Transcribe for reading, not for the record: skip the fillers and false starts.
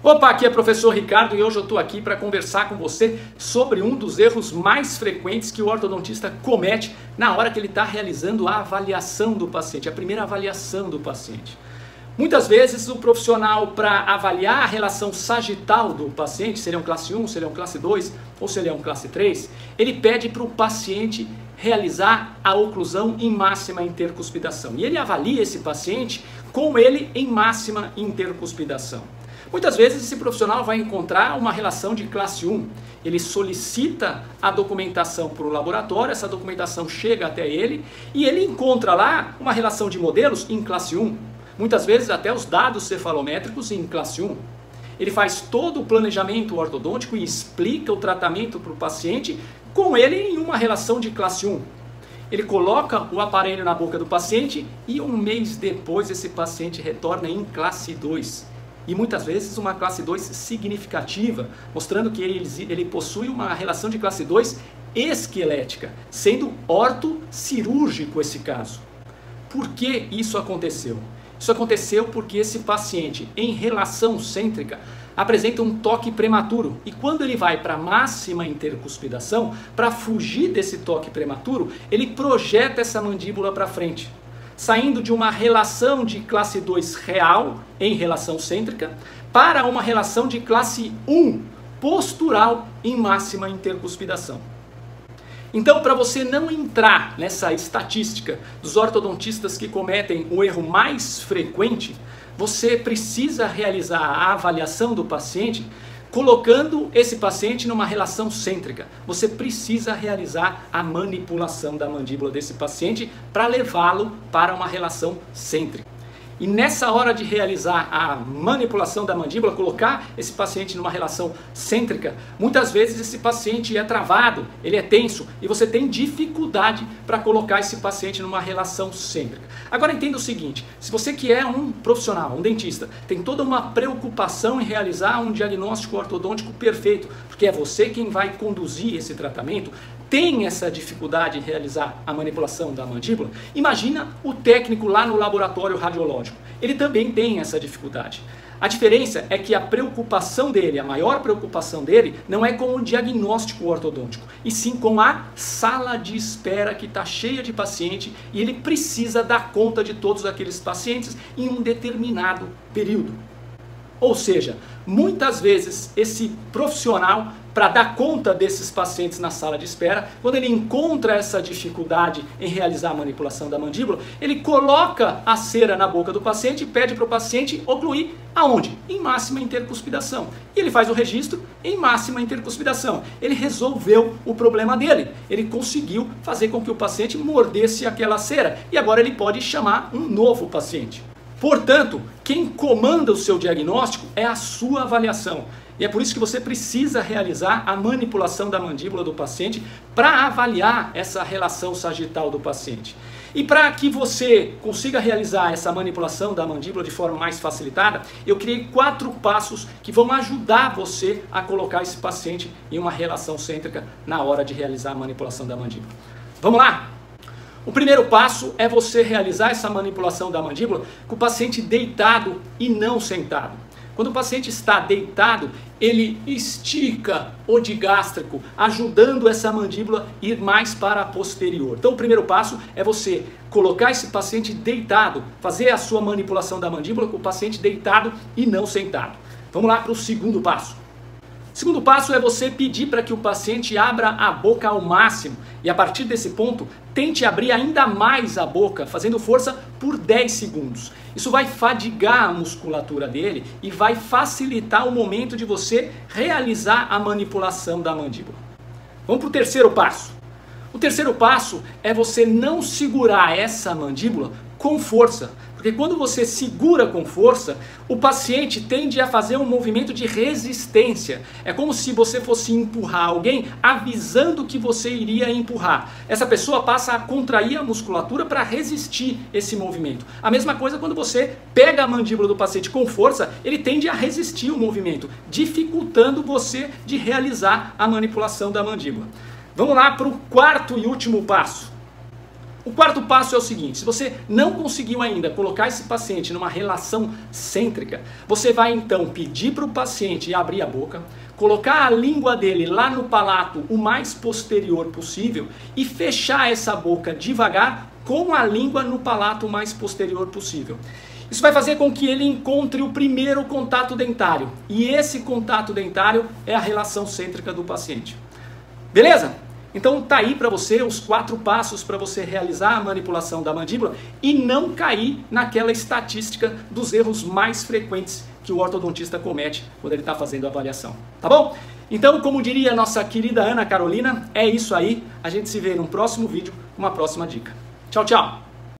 Opa, aqui é o professor Ricardo e hoje eu estou aqui para conversar com você sobre um dos erros mais frequentes que o ortodontista comete na hora que ele está realizando a avaliação do paciente, a primeira avaliação do paciente. Muitas vezes o profissional, para avaliar a relação sagital do paciente, se ele é um classe 1, se ele é um classe 2 ou se ele é um classe 3, ele pede para o paciente realizar a oclusão em máxima intercuspidação. E ele avalia esse paciente com ele em máxima intercuspidação. Muitas vezes esse profissional vai encontrar uma relação de classe 1. Ele solicita a documentação para o laboratório, essa documentação chega até ele e ele encontra lá uma relação de modelos em classe 1. Muitas vezes até os dados cefalométricos em classe 1. Ele faz todo o planejamento ortodôntico e explica o tratamento para o paciente com ele em uma relação de classe 1. Ele coloca o aparelho na boca do paciente e um mês depois esse paciente retorna em classe 2. E muitas vezes uma classe 2 significativa, mostrando que ele possui uma relação de classe 2 esquelética, sendo ortocirúrgico esse caso. Por que isso aconteceu? Isso aconteceu porque esse paciente, em relação cêntrica, apresenta um toque prematuro. E quando ele vai para a máxima intercuspidação, para fugir desse toque prematuro, ele projeta essa mandíbula para frente, saindo de uma relação de classe 2 real, em relação cêntrica, para uma relação de classe 1 postural em máxima intercuspidação. Então, para você não entrar nessa estatística dos ortodontistas que cometem o erro mais frequente, você precisa realizar a avaliação do paciente colocando esse paciente numa relação cêntrica. Você precisa realizar a manipulação da mandíbula desse paciente para levá-lo para uma relação cêntrica. E nessa hora de realizar a manipulação da mandíbula, colocar esse paciente numa relação cêntrica, muitas vezes esse paciente é travado, ele é tenso e você tem dificuldade para colocar esse paciente numa relação cêntrica. Agora entenda o seguinte, se você que é um profissional, um dentista, tem toda uma preocupação em realizar um diagnóstico ortodôntico perfeito, porque é você quem vai conduzir esse tratamento, tem essa dificuldade em realizar a manipulação da mandíbula, imagina o técnico lá no laboratório radiológico. Ele também tem essa dificuldade. A diferença é que a preocupação dele, a maior preocupação dele, não é com o diagnóstico ortodôntico, e sim com a sala de espera que está cheia de paciente e ele precisa dar conta de todos aqueles pacientes em um determinado período. Ou seja, muitas vezes esse profissional, para dar conta desses pacientes na sala de espera, quando ele encontra essa dificuldade em realizar a manipulação da mandíbula, ele coloca a cera na boca do paciente e pede para o paciente ocluir aonde? Em máxima intercuspidação. E ele faz o registro em máxima intercuspidação. Ele resolveu o problema dele. Ele conseguiu fazer com que o paciente mordesse aquela cera. E agora ele pode chamar um novo paciente. Portanto, quem comanda o seu diagnóstico é a sua avaliação. E é por isso que você precisa realizar a manipulação da mandíbula do paciente para avaliar essa relação sagital do paciente. E para que você consiga realizar essa manipulação da mandíbula de forma mais facilitada, eu criei 4 passos que vão ajudar você a colocar esse paciente em uma relação cêntrica na hora de realizar a manipulação da mandíbula. Vamos lá? O primeiro passo é você realizar essa manipulação da mandíbula com o paciente deitado e não sentado. Quando o paciente está deitado, ele estica o digástrico, ajudando essa mandíbula a ir mais para a posterior. Então o primeiro passo é você colocar esse paciente deitado, fazer a sua manipulação da mandíbula com o paciente deitado e não sentado. Vamos lá para o segundo passo. O segundo passo é você pedir para que o paciente abra a boca ao máximo e a partir desse ponto tente abrir ainda mais a boca, fazendo força por 10 segundos. Isso vai fadigar a musculatura dele e vai facilitar o momento de você realizar a manipulação da mandíbula. Vamos para o terceiro passo. O terceiro passo é você não segurar essa mandíbula com força. Porque quando você segura com força, o paciente tende a fazer um movimento de resistência. É como se você fosse empurrar alguém avisando que você iria empurrar. Essa pessoa passa a contrair a musculatura para resistir esse movimento. A mesma coisa quando você pega a mandíbula do paciente com força, ele tende a resistir o movimento, dificultando você de realizar a manipulação da mandíbula. Vamos lá para o quarto e último passo. O quarto passo é o seguinte: se você não conseguiu ainda colocar esse paciente numa relação cêntrica, você vai então pedir para o paciente abrir a boca, colocar a língua dele lá no palato o mais posterior possível e fechar essa boca devagar com a língua no palato o mais posterior possível. Isso vai fazer com que ele encontre o primeiro contato dentário. E esse contato dentário é a relação cêntrica do paciente. Beleza? Então tá aí para você os 4 passos para você realizar a manipulação da mandíbula e não cair naquela estatística dos erros mais frequentes que o ortodontista comete quando ele está fazendo a avaliação. Tá bom? Então, como diria a nossa querida Ana Carolina, é isso aí. A gente se vê num próximo vídeo com uma próxima dica. Tchau, tchau!